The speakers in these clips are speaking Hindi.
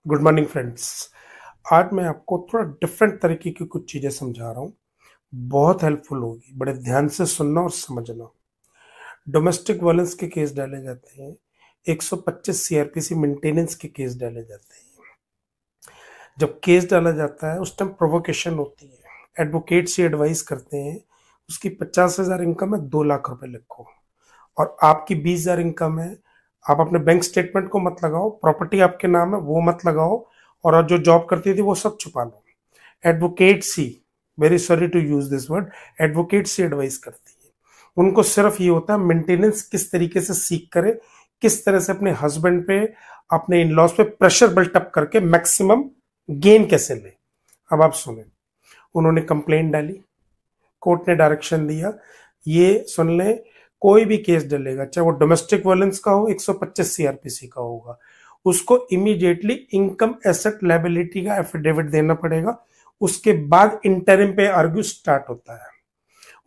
Good morning friends. आज मैं आपको थोड़ा डिफरेंट तरीके की कुछ चीज़ें समझा रहा हूँ। बहुत हेल्पफुल होगी, बड़े ध्यान से सुनना और समझना। डोमेस्टिक वायलेंस के केस डाले जाते हैं, 125 सीआरपीसी मेंटेनेंस के केस डाले जाते हैं। जब केस डाला जाता है उस टाइम प्रोवोकेशन होती है, एडवोकेट से एडवाइस करते हैं उसकी 50,000 इनकम है, 2 लाख रुपए लिखो। और आपकी 20,000 इनकम है, आप अपने बैंक स्टेटमेंट को मत लगाओ, प्रॉपर्टी आपके नाम है वो मत लगाओ, और जो जॉब करती थी वो सब छुपा लो। Advocate C, very sorry to use this word, advocate C advice करती है। उनको सिर्फ ये होता है मेंटेनेंस किस तरीके से सीख करे, किस तरह से अपने हस्बैंड पे, अपने इन लॉज पे प्रेशर बिल्टअप करके मैक्सिमम गेन कैसे ले। अब आप सुने, उन्होंने कंप्लेंट डाली, कोर्ट ने डायरेक्शन दिया, ये सुन ले, कोई भी केस डलेगा चाहे वो डोमेस्टिक वायलेंस का हो, 125 सीआरपीसी का होगा, उसको इमीडिएटली इनकम एसेट लायबिलिटी का एफिडेविट देना पड़ेगा। उसके बाद इंटरिम पे आर्ग्यू स्टार्ट होता है।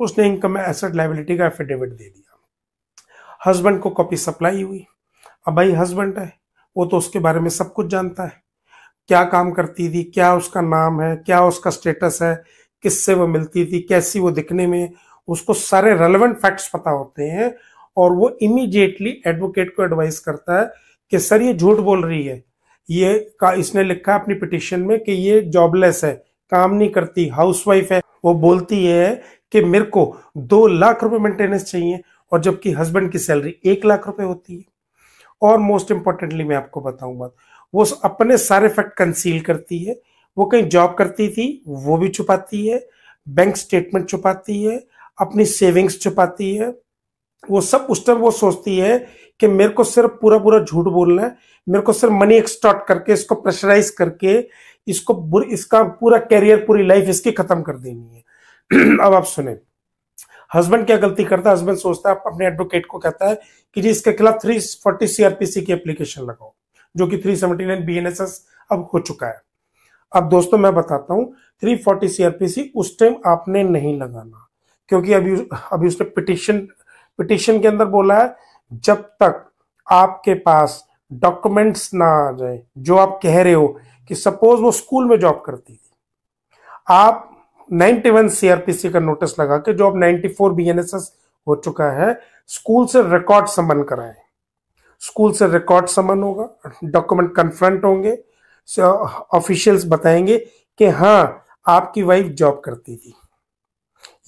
उसने इनकम एसेट लायबिलिटी का एफिडेविट दे दिया, हस्बैंड को कॉपी सप्लाई हुई। अब भाई हस्बैंड है, वो तो उसके बारे में सब कुछ जानता है, क्या काम करती थी, क्या उसका नाम है, क्या उसका स्टेटस है, किससे वो मिलती थी, कैसी वो दिखने में, उसको सारे रेलेवेंट फैक्ट्स पता होते हैं। और वो इमीडिएटली एडवोकेट को एडवाइस करता है कि सर ये झूठ बोल रही है, ये का इसने लिखा है अपनी पिटीशन में कि ये जॉबलेस है, काम नहीं करती, हाउसवाइफ है। वो बोलती है कि मेरे को 2 लाख रुपए मेंटेनेंस चाहिए, और जबकि हस्बैंड की सैलरी 1 लाख रुपए होती है। और मोस्ट इंपॉर्टेंटली मैं आपको बताऊं बात, वो अपने सारे फैक्ट कंसील करती है। वो कहीं जॉब करती थी वो भी छुपाती है, बैंक स्टेटमेंट छुपाती है, अपनी सेविंग्स छुपाती है। वो सब उस टाइम वो सोचती है कि मेरे को सिर्फ पूरा पूरा झूठ बोलना है, मेरे को सिर्फ मनी एक्सटॉर्ट करके, इसको प्रेशराइज करके, इसका पूरा कैरियर, पूरी लाइफ इसकी खत्म कर देनी है। अब आप सुने, हस्बैंड क्या गलती करता है, हस्बैंड सोचता है, अपने एडवोकेट को कहता है कि जी इसके खिलाफ 340 सीआरपीसी की एप्लीकेशन लगाओ, जो कि 379 बीएनएसएस अब हो चुका है। अब दोस्तों मैं बताता हूं, 340 सीआरपीसी उस टाइम आपने नहीं लगाना, क्योंकि अभी उसने पिटिशन के अंदर बोला है जब तक आपके पास डॉक्यूमेंट्स ना आ जाए, जो आप कह रहे हो कि सपोज वो स्कूल में जॉब करती थी, आप 91 सीआरपीसी का नोटिस लगा के, जो अब 94 बीएनएसएस हो चुका है, स्कूल से रिकॉर्ड समन कराएं। स्कूल से रिकॉर्ड समन होगा, डॉक्यूमेंट कन्फ्रंट होंगे, ऑफिशियल्स बताएंगे कि हाँ आपकी वाइफ जॉब करती थी,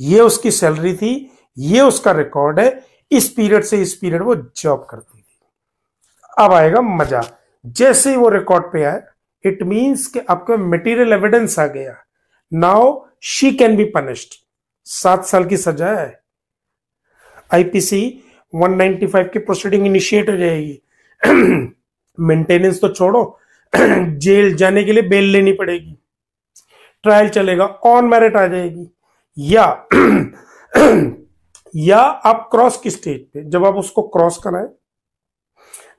ये उसकी सैलरी थी, ये उसका रिकॉर्ड है, इस पीरियड से इस पीरियड वो जॉब करती थी। अब आएगा मजा, जैसे ही वो रिकॉर्ड पे आए, इट मींस कि आपका मटेरियल एविडेंस आ गया। Now she can be punished, 7 साल की सजा है, आईपीसी 195 की प्रोसीडिंग इनिशिएट हो जाएगी। मेंटेनेंस तो छोड़ो, जेल जाने के लिए बेल लेनी पड़ेगी, ट्रायल चलेगा, ऑन मेरिट आ जाएगी। या या आप क्रॉस की स्टेज पे, जब आप उसको क्रॉस कराएं,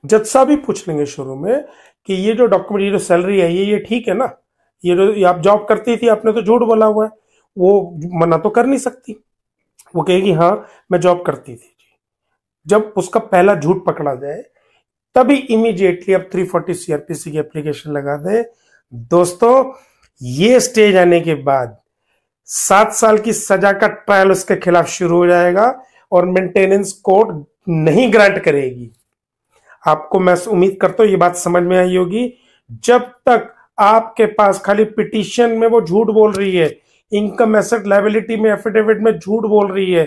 जज साहब भी पूछ लेंगे शुरू में कि ये जो डॉक्यूमेंट, ये जो सैलरी है, ये ठीक है ना, ये जो आप जॉब करती थी, आपने तो झूठ बोला हुआ है। वो मना तो कर नहीं सकती, वो कहेगी हाँ मैं जॉब करती थी। जब उसका पहला झूठ पकड़ा जाए, तभी इमीडिएटली अब 340 सीआरपीसी की एप्लीकेशन लगा दे। दोस्तों ये स्टेज आने के बाद 7 साल की सजा का ट्रायल उसके खिलाफ शुरू हो जाएगा, और मेंटेनेंस कोर्ट नहीं ग्रांट करेगी। आपको मैं उम्मीद करता हूं ये बात समझ में आई होगी। जब तक आपके पास खाली पिटीशन में वो झूठ बोल रही है, इनकम एसेट लायबिलिटी में एफिडेविट में झूठ बोल रही है,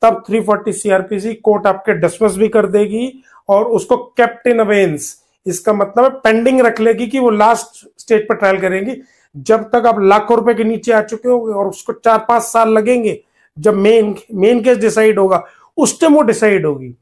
तब 340 सीआरपीसी कोर्ट आपके डिसमिस भी कर देगी, और उसको केप्ट इन अबेंस, इसका मतलब है पेंडिंग रख लेगी कि वो लास्ट स्टेज पर ट्रायल करेंगी। जब तक आप लाखों रुपए के नीचे आ चुके होंगे, और उसको 4-5 साल लगेंगे, जब मेन केस डिसाइड होगा, उस टाइम वो डिसाइड होगी।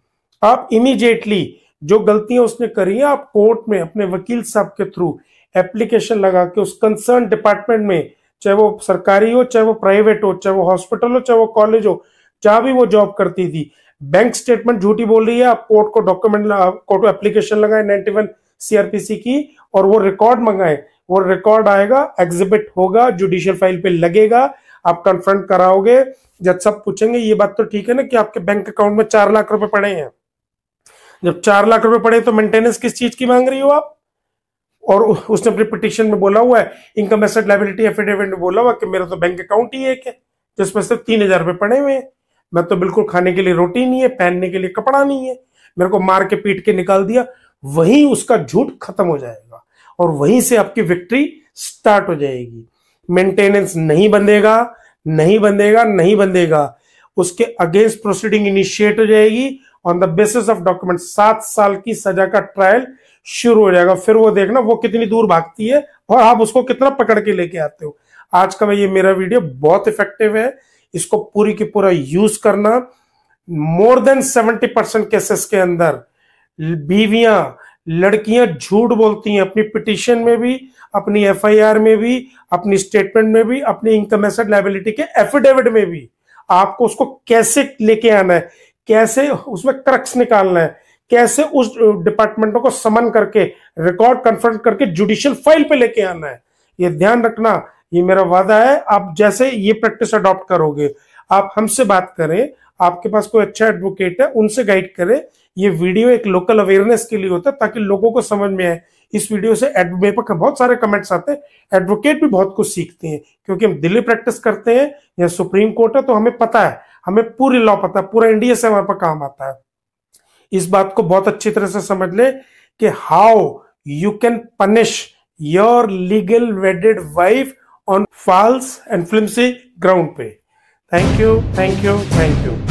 आप इमीडिएटली जो गलतियां उसने करी है, आप कोर्ट में अपने वकील साहब के थ्रू एप्लीकेशन लगा के उस कंसर्न डिपार्टमेंट में, चाहे वो सरकारी हो, चाहे वो प्राइवेट हो, चाहे वो हॉस्पिटल हो, चाहे वो कॉलेज हो, जहां भी वो जॉब करती थी, बैंक स्टेटमेंट झूठी बोल रही है, आप कोर्ट को कोर्ट को एप्लीकेशन लगाए 91 सीआरपीसी की, और वो रिकॉर्ड मंगाए। वो रिकॉर्ड आएगा, एग्जिबिट होगा, जुडिशियल फाइल पे लगेगा, आप कन्फ्रंट कराओगे, जज सब पूछेंगे ये बात तो ठीक है ना कि आपके बैंक अकाउंट में 4 लाख रुपए पड़े हैं। जब 4 लाख रुपए पड़े तो मेंटेनेंस किस चीज की मांग रही हो आप? और उसने अपनी पिटीशन में बोला हुआ है, इनकम एसेट लायबिलिटी एफिडेविट में बोला हुआ कि मेरा तो बैंक अकाउंट ही एक है जिसमें सिर्फ 3,000 रुपए पड़े हुए हैं, मैं तो बिल्कुल खाने के लिए रोटी नहीं है, पहनने के लिए कपड़ा नहीं है, मेरे को मार के पीट के निकाल दिया। वहीं उसका झूठ खत्म हो जाएगा और वहीं से आपकी विक्ट्री स्टार्ट हो जाएगी। मेंटेनेंस नहीं बंधेगा, नहीं बंधेगा, नहीं बंधेगा, उसके अगेंस्ट प्रोसीडिंग इनिशिएट हो जाएगी on the basis of document. 7 साल की सजा का ट्रायल शुरू हो जाएगा। फिर वो देखना वो कितनी दूर भागती है और आप उसको कितना पकड़ के लेके आते हो। आज का ये मेरा वीडियो बहुत इफेक्टिव है, इसको पूरी की पूरा यूज करना। मोर देन 70% केसेस के अंदर बीवियां, लड़कियां झूठ बोलती हैं, अपनी पिटीशन में भी, अपनी एफआईआर में भी, अपनी स्टेटमेंट में भी, अपनी इनकम एसेट लायबिलिटी के एफिडेविट में भी। आपको उसको कैसे लेके आना है, कैसे उसमें क्रक्स निकालना है, कैसे उस डिपार्टमेंटों को समन करके रिकॉर्ड कन्फ्रंट करके जुडिशियल फाइल पे लेके आना है, ये ध्यान रखना। ये मेरा वादा है, आप जैसे ये प्रैक्टिस अडॉप्ट करोगे, आप हमसे बात करें, आपके पास कोई अच्छा एडवोकेट है उनसे गाइड करें। ये वीडियो एक लोकल अवेयरनेस के लिए होता है ताकि लोगों को समझ में आए। इस वीडियो से मेरे पर बहुत सारे कमेंट्स आते हैं, एडवोकेट भी बहुत कुछ सीखते हैं क्योंकि हम दिल्ली प्रैक्टिस करते हैं या सुप्रीम कोर्ट है, तो हमें पता है, हमें पूरी लॉ पता है, पूरा इंडिया से हमारे पास काम आता है। इस बात को बहुत अच्छी तरह से समझ ले कि how you can punish your legal wedded wife on false and flimsy ground पे। Thank you, thank you, thank you.